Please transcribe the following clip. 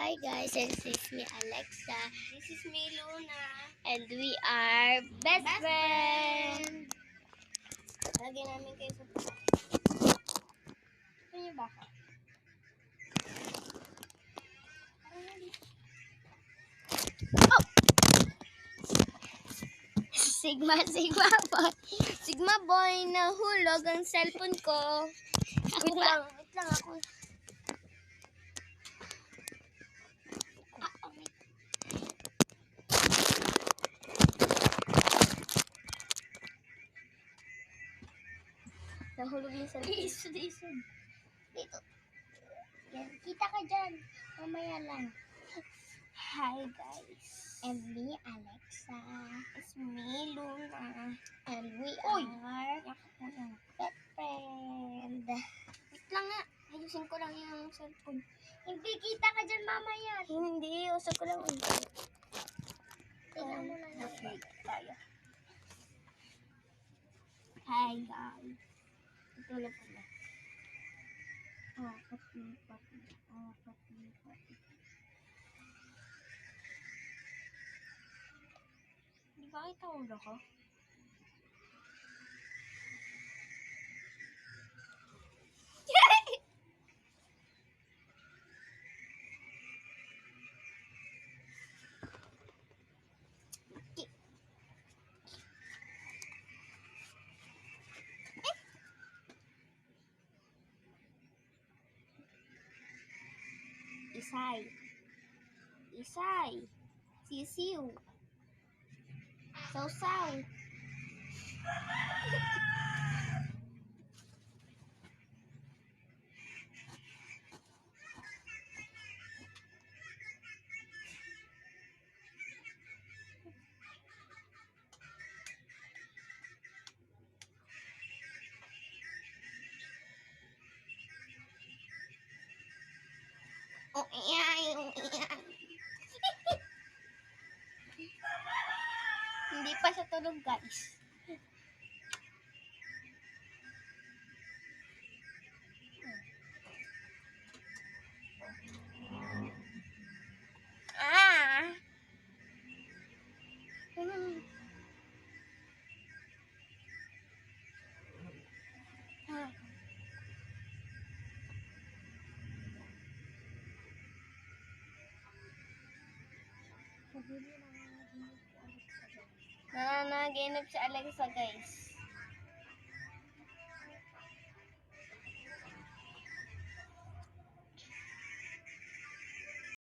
Hi guys, this is me Alexa. This is me, Luna. And we are best friends. Lagyan namin kayo sa buka. Gusto niyo baka? Sigma boy. Sigma boy, nahulog ang cellphone ko. Wait lang ako. Nahulog yung cellphone. Isod. Dito. Yan, kita ka dyan. Mamaya lang. Hi, guys. And me, Alexa. It's me, Luna. And we Uy! are Yakap mo yan. best friend. Wait lang nga. Ayusin ko lang yung cellphone. Hindi kita ka dyan mamaya. Hindi. Usap ko lang. Tingnan mo lang. Okay, tayo. Hi, guys. Ito na pala. Pati. Di ba kita ulo ko? Isay. Sisiw. Sausaw. Hindi pa siya tulog, guys. Nananaginip si Alexa, guys.